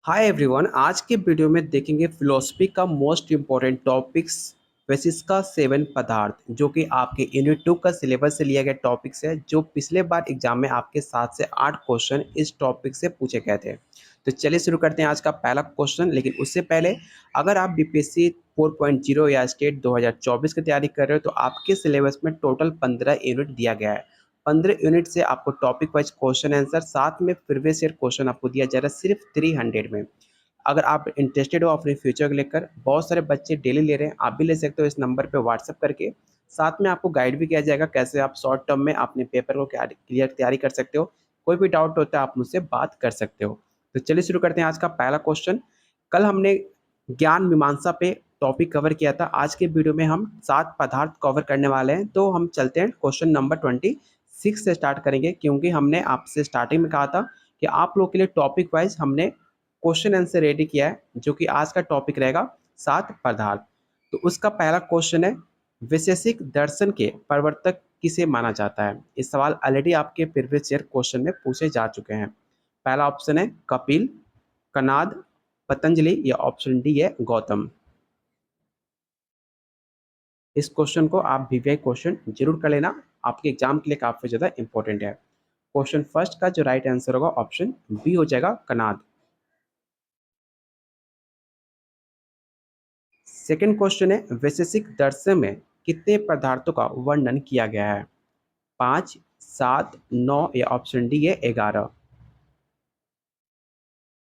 Hi everyone. आज के video में देखेंगे फिलोसफी का मोस्ट इम्पोर्टेंट टॉपिक्स बेसिस का 7 पदार्थ, जो कि आपके यूनिट 2 का सिलेबस से लिया गया टॉपिक्स है। जो पिछले बार एग्जाम में आपके 7 से 8 क्वेश्चन इस टॉपिक से पूछे गए थे। तो चलिए शुरू करते हैं आज का पहला क्वेश्चन। लेकिन उससे पहले, अगर आप बीपीएससी 4.0 या स्टेट 2024 की तैयारी कर रहे हो तो आपके सिलेबस में टोटल 15 यूनिट दिया गया है। 15 यूनिट से आपको टॉपिक वाइज क्वेश्चन आंसर, साथ में प्रीवियस ईयर क्वेश्चन आपको दिया जा रहा है सिर्फ 300 में। अगर आप इंटरेस्टेड हो अपने फ्यूचर को लेकर, बहुत सारे बच्चे डेली ले रहे हैं, आप भी ले सकते हो इस नंबर पे व्हाट्सअप करके। साथ में आपको गाइड भी किया जाएगा कैसे आप शॉर्ट टर्म में अपने पेपर को क्लियर तैयारी कर सकते हो। कोई भी डाउट होता है आप मुझसे बात कर सकते हो। तो चलिए शुरू करते हैं आज का पहला क्वेश्चन। कल हमने ज्ञान मीमांसा पे टॉपिक कवर किया था। आज के वीडियो में हम 7 पदार्थ कवर करने वाले हैं। तो हम चलते हैं क्वेश्चन नंबर 26 से स्टार्ट करेंगे, क्योंकि हमने आपसे स्टार्टिंग में कहा था कि आप लोग के लिए टॉपिक वाइज हमने क्वेश्चन आंसर रेडी किया है, जो कि आज का टॉपिक रहेगा 7 पदार्थ। तो उसका पहला क्वेश्चन है, वैशेषिक दर्शन के प्रवर्तक किसे माना जाता है। इस सवाल ऑलरेडी आपके प्रीवियस ईयर क्वेश्चन में पूछे जा चुके हैं। पहला ऑप्शन है कपिल, कनाद, पतंजलि, या ऑप्शन डी है गौतम। इस क्वेश्चन को आप वीवीआई क्वेश्चन जरूर कर लेना, आपके एग्जाम के लिए काफी ज्यादा इंपॉर्टेंट है। क्वेश्चन फर्स्ट का जो राइट आंसर होगा ऑप्शन बी हो जाएगा, कनाद। सेकंड क्वेश्चन है, वैशेषिक दर्शन में कितने पदार्थों का वर्णन किया गया है। 5, 7, 9, या ऑप्शन डी है 11।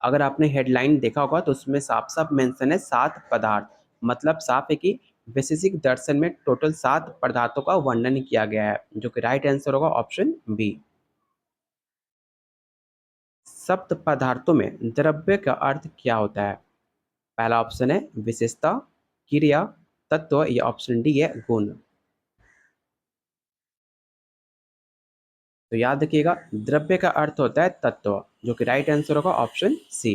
अगर आपने हेडलाइन देखा होगा तो उसमें साफ साफ मेंशन है 7 पदार्थ। मतलब साफ है कि वैशेषिक दर्शन में टोटल 7 पदार्थों का वर्णन किया गया है, जो कि राइट आंसर होगा ऑप्शन बी। सप्त पदार्थों में द्रव्य का अर्थ क्या होता है। पहला ऑप्शन है विशेषता, क्रिया, तत्व, या ऑप्शन डी है गुण। तो याद रखिएगा, द्रव्य का अर्थ होता है तत्व, जो कि राइट आंसर होगा ऑप्शन सी।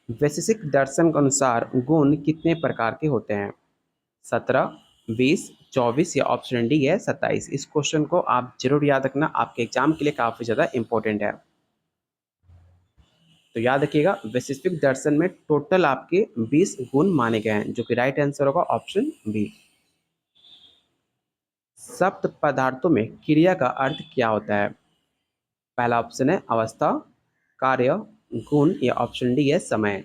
वैशेषिक दर्शन के अनुसार गुण कितने प्रकार के होते हैं। 17, 20, 24, या ऑप्शन डी है 27। इस क्वेश्चन को आप जरूर याद रखना, आपके एग्जाम के लिए काफी ज्यादा इंपॉर्टेंट है। तो याद रखिएगा, वैशेषिक दर्शन में टोटल आपके 20 गुण माने गए हैं, जो कि राइट आंसर होगा ऑप्शन बी। सप्त पदार्थों में क्रिया का अर्थ क्या होता है। पहला ऑप्शन है अवस्था, कार्य, गुण, या ऑप्शन डी है समय।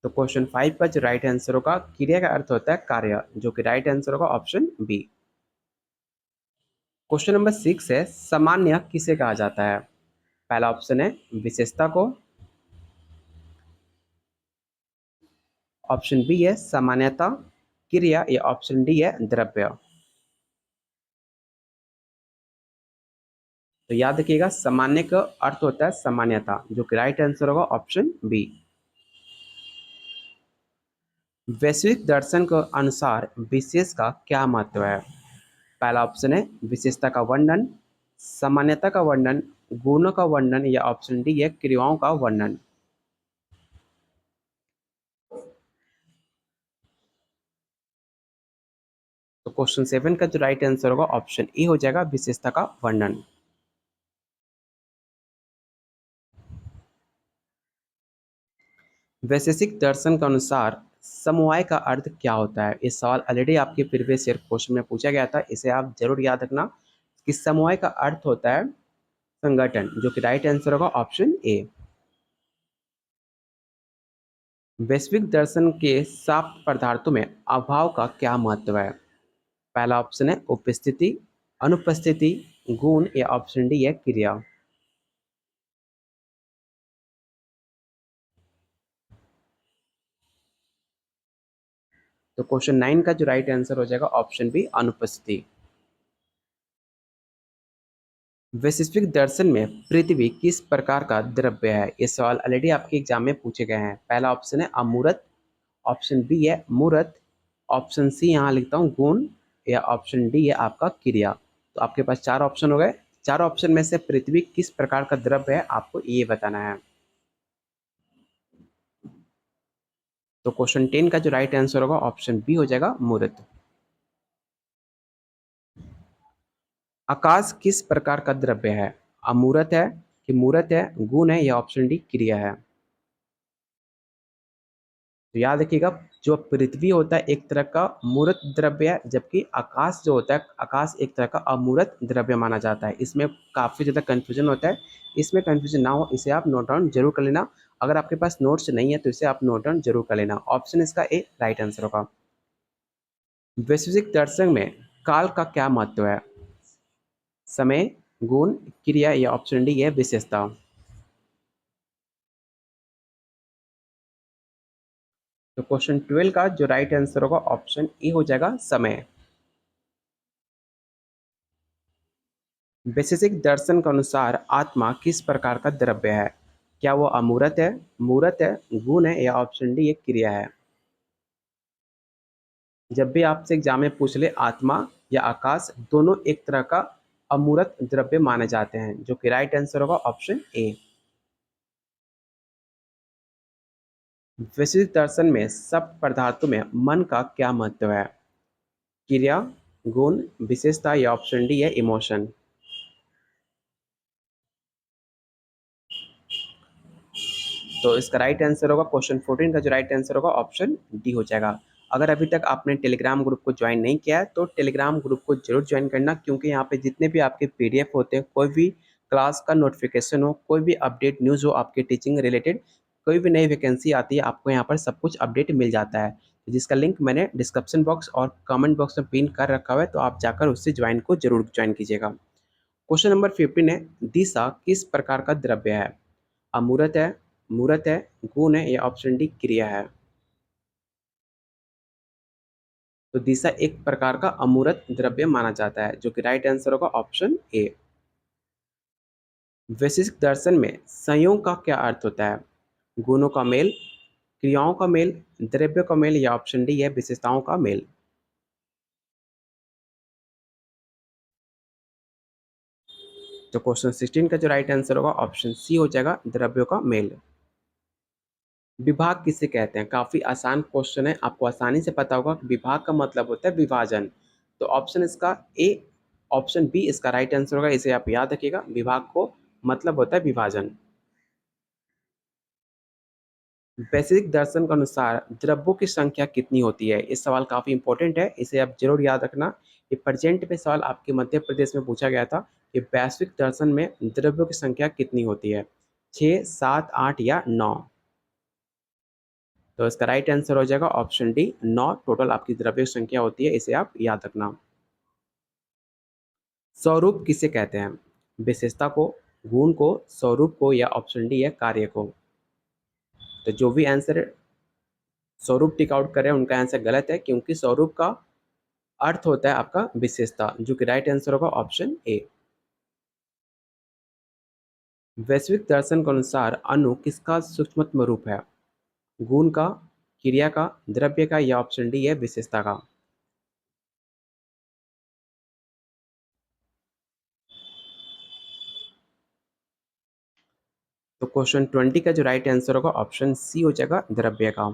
तो क्वेश्चन 5 का जो राइट आंसर होगा, क्रिया का अर्थ होता है कार्य, जो कि राइट आंसर होगा ऑप्शन बी। क्वेश्चन नंबर 6 है, सामान्य किसे कहा जाता है। पहला ऑप्शन है विशेषता को, ऑप्शन बी है सामान्यता, क्रिया, या ऑप्शन डी है द्रव्य। तो याद रखिएगा, सामान्य का अर्थ होता है सामान्यता, जो कि राइट आंसर होगा ऑप्शन बी। वैश्विक दर्शन के अनुसार विशेष का क्या महत्व है। पहला ऑप्शन है विशेषता का वर्णन, सामान्यता का वर्णन, गुणों का वर्णन, या ऑप्शन डी है क्रियाओं का वर्णन। तो क्वेश्चन 7 का जो राइट आंसर होगा ऑप्शन ए हो जाएगा, विशेषता का वर्णन। वैशेषिक दर्शन के अनुसार समवाय का अर्थ क्या होता है। इस सवाल ऑलरेडी आपके प्रीवियस ईयर क्वेश्चन में पूछा गया था, इसे आप जरूर याद रखना कि समवाय का अर्थ होता है संगठन, जो कि राइट आंसर होगा ऑप्शन ए। वैश्विक दर्शन के 7 पदार्थों में अभाव का क्या महत्व है। पहला ऑप्शन है उपस्थिति, अनुपस्थिति, गुण, या ऑप्शन डी है क्रिया। तो क्वेश्चन 9 का जो राइट आंसर हो जाएगा ऑप्शन बी, अनुपस्थिति। वैश्विक दर्शन में पृथ्वी किस प्रकार का द्रव्य है। ये सवाल ऑलरेडी आपके एग्जाम में पूछे गए हैं। पहला ऑप्शन है अमूर्त, ऑप्शन बी है मूर्त, ऑप्शन सी यहाँ लिखता हूँ गुण, या ऑप्शन डी है आपका क्रिया। तो आपके पास 4 ऑप्शन हो गए। 4 ऑप्शन में से पृथ्वी किस प्रकार का द्रव्य है, आपको ये बताना है। तो क्वेश्चन 10 का जो राइट आंसर होगा ऑप्शन बी हो जाएगा मूर्त। आकाश किस प्रकार का द्रव्य है? अमूर्त है कि मूर्त है, गुण है या ऑप्शन डी क्रिया है? तो याद रखिएगा, जो पृथ्वी होता है एक तरह का मूर्त द्रव्य है, जबकि आकाश जो होता है, आकाश एक तरह का अमूर्त द्रव्य माना जाता है। इसमें काफ़ी ज़्यादा कन्फ्यूजन होता है, इसमें कन्फ्यूजन ना हो इसे आप नोट डाउन जरूर कर लेना। अगर आपके पास नोट्स नहीं है तो इसे आप नोट डाउन जरूर कर लेना। ऑप्शन इसका ए राइट आंसर होगा। वैश्विक दर्शन में काल का क्या महत्व है? समय, गुण, क्रिया या ऑप्शन डी है विशेषता? तो क्वेश्चन 12 का जो राइट आंसर होगा ऑप्शन ए हो जाएगा समय। वैशेषिक दर्शन के अनुसार आत्मा किस प्रकार का द्रव्य है? क्या वो अमूर्त है, मूर्त है, गुण है या ऑप्शन डी एक क्रिया है? जब भी आपसे एग्जाम में पूछ ले आत्मा या आकाश, दोनों एक तरह का अमूर्त द्रव्य माने जाते हैं, जो कि राइट आंसर होगा ऑप्शन ए। वैशेषिक दर्शन में सब पदार्थों में मन का क्या महत्व है? क्रिया, गुण, विशेषता या ऑप्शन डी है इमोशन? तो इसका राइट आंसर होगा क्वेश्चन 14 का जो राइट आंसर होगा ऑप्शन डी हो जाएगा। अगर अभी तक आपने टेलीग्राम ग्रुप को ज्वाइन नहीं किया है तो टेलीग्राम ग्रुप को जरूर ज्वाइन करना, क्योंकि यहाँ पे जितने भी आपके पीडीएफ होते हैं, कोई भी क्लास का नोटिफिकेशन हो, कोई भी अपडेट न्यूज़ हो आपके टीचिंग रिलेटेड, कोई भी नई वैकेंसी आती है, आपको यहाँ पर सब कुछ अपडेट मिल जाता है, जिसका लिंक मैंने डिस्क्रिप्शन बॉक्स और कमेंट बॉक्स में पिन कर रखा हुआ है, तो आप जाकर उससे ज्वाइन को जरूर ज्वाइन कीजिएगा। क्वेश्चन नंबर 15 है, दिशा किस प्रकार का द्रव्य है? अमूर्त है, मूर्त है, गुण है या ऑप्शन डी क्रिया है? तो दिशा एक प्रकार का अमूर्त द्रव्य माना जाता है, जो कि राइट आंसर होगा ऑप्शन ए। वैशेषिक दर्शन में संयोग का क्या अर्थ होता है? गुणों का मेल, क्रियाओं का मेल, द्रव्य का मेल या ऑप्शन डी है विशेषताओं का मेल? तो क्वेश्चन 16 का जो राइट आंसर होगा ऑप्शन सी हो जाएगा द्रव्यों का मेल। विभाग किसे कहते हैं? काफी आसान क्वेश्चन है, आपको आसानी से पता होगा कि विभाग का मतलब होता है विभाजन। तो ऑप्शन इसका ए, ऑप्शन बी इसका राइट आंसर होगा, इसे आप याद रखिएगा। विभाग को मतलब होता है विभाजन। वैश्विक दर्शन के अनुसार द्रव्यों की संख्या कितनी होती है? इस सवाल काफी इंपॉर्टेंट है, इसे आप जरूर याद रखना। ये प्रेजेंट में सवाल आपके मध्य प्रदेश में पूछा गया था कि वैश्विक दर्शन में द्रव्यों की संख्या कितनी होती है, 6, 7, 8 या 9? तो इसका राइट आंसर हो जाएगा ऑप्शन डी 9 टोटल आपकी द्रव्य संख्या होती है, इसे आप याद रखना। स्वरूप किसे कहते हैं? विशेषता को, गुण को, स्वरूप को या ऑप्शन डी है कार्य को? तो जो भी आंसर स्वरूप टिक आउट कर रहे हैं उनका आंसर गलत है, क्योंकि स्वरूप का अर्थ होता है आपका विशेषता, जो कि राइट आंसर होगा ऑप्शन ए। वैश्विक दर्शन के अनुसार अणु किसका सूक्ष्मतम रूप है? गुण का, क्रिया का, द्रव्य का या ऑप्शन डी है विशेषता का? तो क्वेश्चन 20 का जो राइट आंसर होगा ऑप्शन सी हो जाएगा द्रव्य का।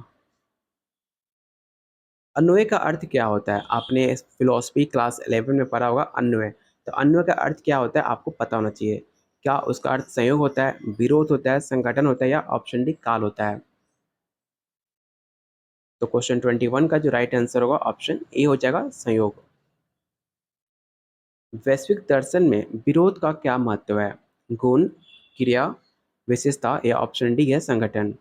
अन्वय का अर्थ क्या होता है? आपने फिलोसफी क्लास 11 में पढ़ा होगा अन्वय। तो अन्वय का अर्थ क्या होता है आपको पता होना चाहिए। क्या उसका अर्थ संयोग होता है, विरोध होता है, संगठन होता है या ऑप्शन डी काल होता है? तो क्वेश्चन 21 का जो राइट आंसर होगा ऑप्शन ए हो जाएगा संयोग। वैश्विक दर्शन में विरोध का क्या महत्व है? गुण, क्रिया, विशेषता या ऑप्शन डी है संगठन?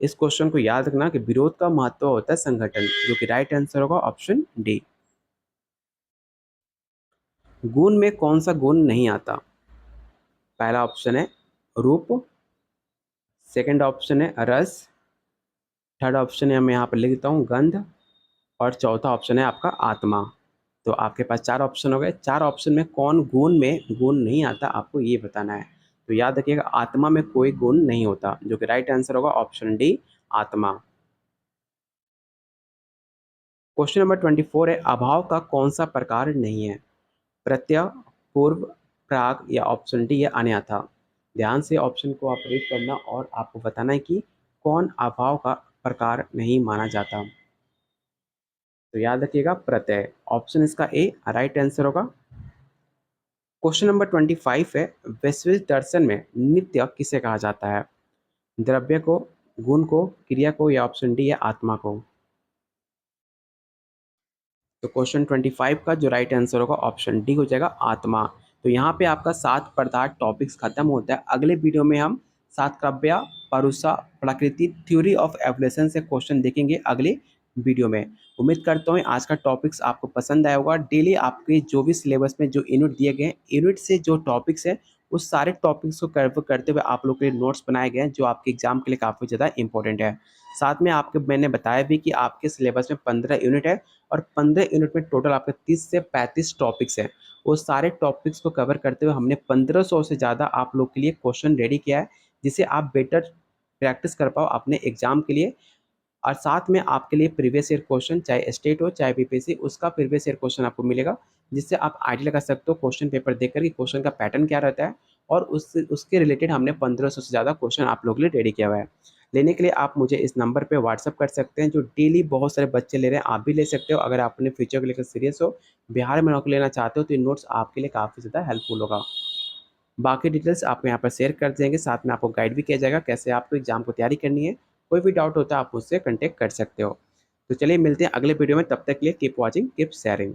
इस क्वेश्चन को याद रखना कि विरोध का महत्व होता है संगठन, जो कि राइट आंसर होगा ऑप्शन डी। गुण में कौन सा गुण नहीं आता? पहला ऑप्शन है रूप, सेकंड ऑप्शन है रस, थर्ड ऑप्शन है मैं यहाँ पर लिख देता हूँ गंध, और चौथा ऑप्शन है आपका आत्मा। तो आपके पास चार ऑप्शन हो गए, चार ऑप्शन में कौन गुण में गुण नहीं आता आपको ये बताना है। तो याद रखिएगा आत्मा में कोई गुण नहीं होता, जो कि राइट आंसर होगा ऑप्शन डी आत्मा। क्वेश्चन नंबर 24 है, अभाव का कौन सा प्रकार नहीं है? प्रत्यय, पूर्व, प्राग या ऑप्शन डी है अन्यथा? ध्यान से ऑप्शन को आप रीड करना और आपको बताना है कि कौन अभाव का प्रकार नहीं माना जाता? तो याद रखिएगा प्रत्यय। ऑप्शन इसका ए राइट आंसर होगा। क्वेश्चन नंबर 25 है, वैश्विक दर्शन में नित्य किसे कहा जाता है? द्रव्य को, गुण को, क्रिया को, या ऑप्शन डी है आत्मा को? तो क्वेश्चन 25 का जो राइट आंसर होगा ऑप्शन डी हो जाएगा आत्मा। तो यहाँ पे आपका 7 पदार्थ टॉपिक्स खत्म होता है। अगले वीडियो में हम सातकव्या, परुषा, प्रकृति, थ्योरी ऑफ एवोल्यूशन से क्वेश्चन देखेंगे अगले वीडियो में। उम्मीद करता हूँ आज का टॉपिक्स आपको पसंद आया होगा। डेली आपके जो भी सिलेबस में जो यूनिट दिए गए हैं, यूनिट से जो टॉपिक्स है उस सारे टॉपिक्स को कवर करते हुए आप लोग के लिए नोट्स बनाए गए हैं जो आपके एग्जाम के लिए काफ़ी ज़्यादा इंपॉर्टेंट है। साथ में आपके मैंने बताया भी कि आपके सिलेबस में 15 यूनिट है और 15 यूनिट में टोटल आपके 30 से 35 टॉपिक्स हैं। वो सारे टॉपिक्स को कवर करते हुए हमने 1500 से ज़्यादा आप लोग के लिए क्वेश्चन रेडी किया है, जिसे आप बेटर प्रैक्टिस कर पाओ अपने एग्जाम के लिए। और साथ में आपके लिए प्रीवियस ईयर क्वेश्चन, चाहे स्टेट हो चाहे बीपीएससी, उसका प्रीवियस ईयर क्वेश्चन आपको मिलेगा, जिससे आप आइडिया लगा सकते हो क्वेश्चन पेपर देख कर कि क्वेश्चन का पैटर्न क्या रहता है। और उसके रिलेटेड हमने 1500 से ज़्यादा क्वेश्चन आप लोगों के लिए रेडी किया हुआ है। लेने के लिए आप मुझे इस नंबर पे व्हाट्सअप कर सकते हैं, जो डेली बहुत सारे बच्चे ले रहे हैं, आप भी ले सकते हो। अगर आप अपने फ्यूचर को लेकर सीरियस हो, बिहार में नौकरी लेना चाहते हो, तो ये नोट्स आपके लिए काफ़ी ज़्यादा हेल्पफुल होगा। बाकी डिटेल्स आपको यहाँ पर शेयर कर देंगे, साथ में आपको गाइड भी किया जाएगा कैसे आपको एग्जाम को तैयारी करनी है। कोई भी डाउट होता है आप मुझसे कॉन्टेक्ट कर सकते हो। तो चलिए मिलते हैं अगले वीडियो में, तब तक के लिए कीप वॉचिंग, कीप शेयरिंग।